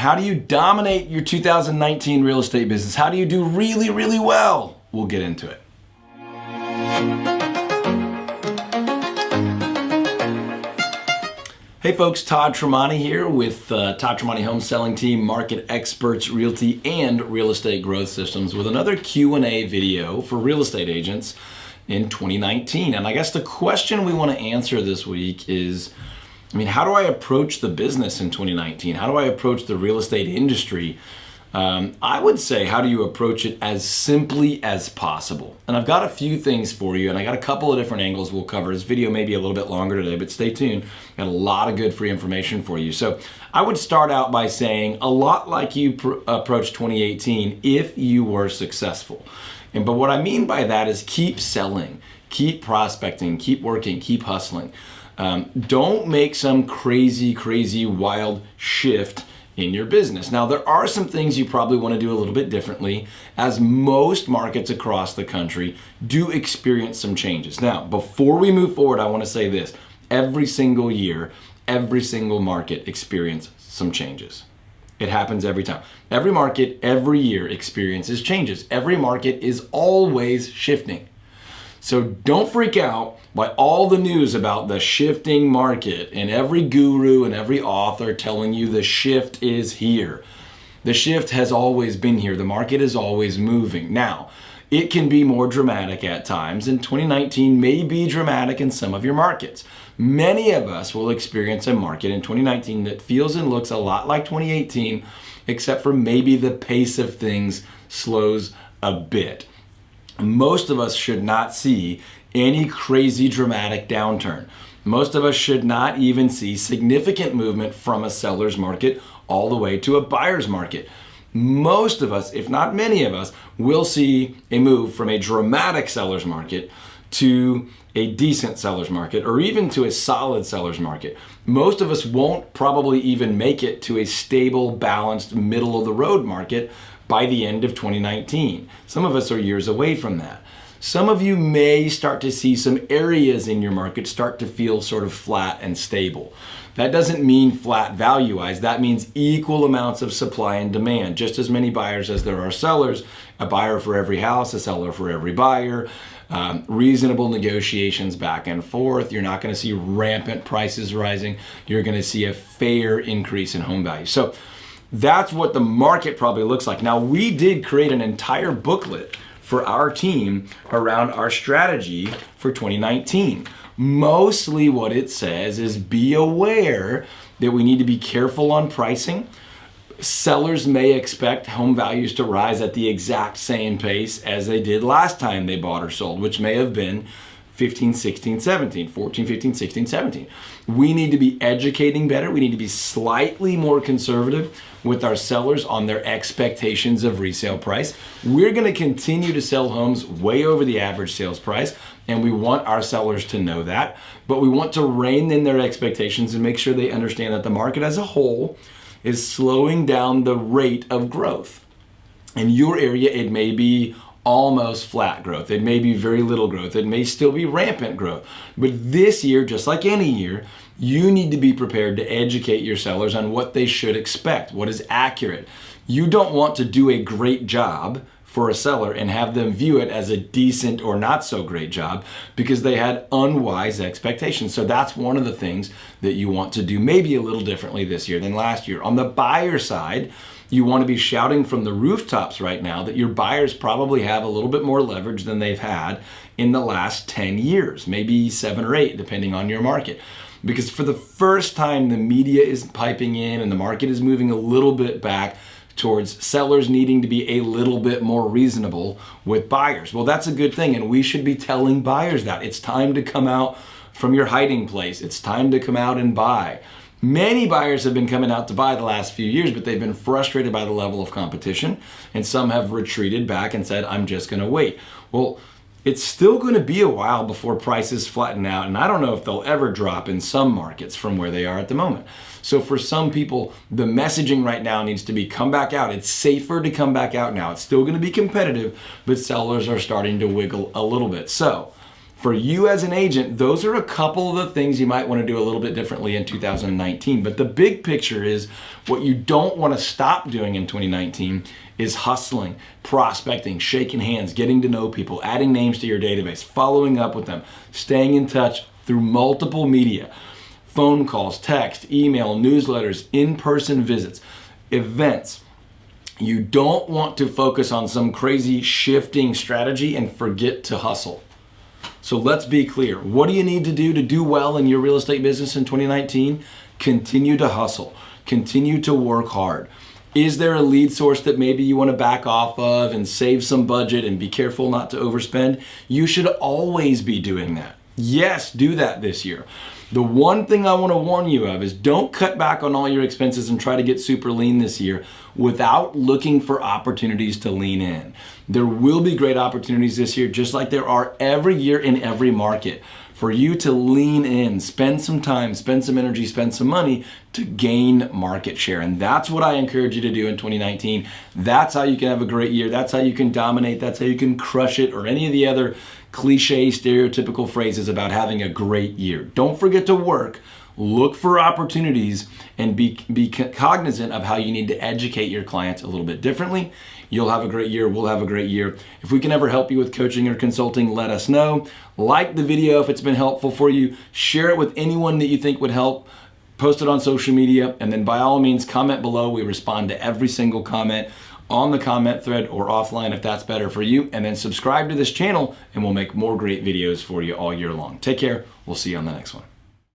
How do you dominate your 2019 real estate business? How do you do really, really well? We'll get into it. Hey folks, Todd Tramonte here with Todd Tramonte Home Selling Team, Market Experts, Realty, and Real Estate Growth Systems with another Q&A video for real estate agents in 2019. And I guess the question we want to answer this week is, how do I approach the business in 2019? How do I approach the real estate industry? I would say, how do you approach it as simply as possible? And I've got a few things for you, and I got a couple of different angles we'll cover. This video may be a little bit longer today, but stay tuned. Got a lot of good free information for you. So I would start out by saying, a lot like you approached 2018 if you were successful. But what I mean by that is keep selling, keep prospecting, keep working, keep hustling. Don't make some crazy, wild shift in your business. Now, there are some things you probably want to do a little bit differently, as most markets across the country do experience some changes. Now, before we move forward, I want to say this. Every single year, every single market experiences some changes. It happens every time. Every market, every year experiences changes. Every market is always shifting. So don't freak out by all the news about the shifting market and every guru and every author telling you the shift is here. The shift has always been here. The market is always moving. Now, it can be more dramatic at times, and 2019 may be dramatic in some of your markets. Many of us will experience a market in 2019 that feels and looks a lot like 2018, except for maybe the pace of things slows a bit. Most of us should not see any crazy dramatic downturn. Most of us should not even see significant movement from a seller's market all the way to a buyer's market. Most of us, if not many of us, will see a move from a dramatic seller's market to a decent seller's market, or even to a solid seller's market. Most of us won't probably even make it to a stable, balanced, middle of the road market by the end of 2019. Some of us are years away from that. Some of you may start to see some areas in your market start to feel sort of flat and stable. That doesn't mean flat value-wise. That means equal amounts of supply and demand. Just as many buyers as there are sellers, a buyer for every house, a seller for every buyer, reasonable negotiations back and forth. You're not going to see rampant prices rising. You're going to see a fair increase in home value. So that's what the market probably looks like. Now, we did create an entire booklet for our team around our strategy for 2019. Mostly what it says is be aware that we need to be careful on pricing. Sellers may expect home values to rise at the exact same pace as they did last time they bought or sold, which may have been 15, 16, 17, 14, 15, 16, 17. We need to be educating better. We need to be slightly more conservative with our sellers on their expectations of resale price. We're going to continue to sell homes way over the average sales price, and we want our sellers to know that, but we want to rein in their expectations and make sure they understand that the market as a whole is slowing down the rate of growth. In your area, it may be almost flat growth. It may be very little growth. It may still be rampant growth. But this year, just like any year, you need to be prepared to educate your sellers on what they should expect, what is accurate. You don't want to do a great job for a seller and have them view it as a decent or not so great job because they had unwise expectations. So that's one of the things that you want to do maybe a little differently this year than last year. On the buyer side, you want to be shouting from the rooftops right now that your buyers probably have a little bit more leverage than they've had in the last 10 years, maybe 7 or 8, depending on your market. Because for the first time, the media is piping in and the market is moving a little bit back towards sellers needing to be a little bit more reasonable with buyers. Well, that's a good thing, and we should be telling buyers that. It's time to come out from your hiding place. It's time to come out and buy. Many buyers have been coming out to buy the last few years, but they've been frustrated by the level of competition, and some have retreated back and said, I'm just going to wait. Well, it's still going to be a while before prices flatten out, and I don't know if they'll ever drop in some markets from where they are at the moment. So for some people, the messaging right now needs to be come back out. It's safer to come back out now. It's still going to be competitive, but sellers are starting to wiggle a little bit. So For you as an agent, those are a couple of the things you might want to do a little bit differently in 2019. But the big picture is what you don't want to stop doing in 2019 is hustling, prospecting, shaking hands, getting to know people, adding names to your database, following up with them, staying in touch through multiple media, phone calls, text, email, newsletters, in-person visits, events. You don't want to focus on some crazy shifting strategy and forget to hustle. So let's be clear. What do you need to do well in your real estate business in 2019? Continue to hustle. Continue to work hard. Is there a lead source that maybe you want to back off of and save some budget and be careful not to overspend? You should always be doing that. Yes, do that this year. The one thing I want to warn you of is don't cut back on all your expenses and try to get super lean this year without looking for opportunities to lean in. There will be great opportunities this year, just like there are every year in every market, for you to lean in, spend some time, spend some energy, spend some money to gain market share. And that's what I encourage you to do in 2019. That's how you can have a great year. That's how you can dominate. That's how you can crush it, or any of the other cliche, stereotypical phrases about having a great year. Don't forget to work, look for opportunities, and be cognizant of how you need to educate your clients a little bit differently. You'll have a great year. We'll have a great year. If we can ever help you with coaching or consulting, let us know. Like the video if it's been helpful for you. Share it with anyone that you think would help. Post it on social media, and then by all means, comment below. We respond to every single comment on the comment thread or offline if that's better for you. And then subscribe to this channel and we'll make more great videos for you all year long. Take care. We'll see you on the next one.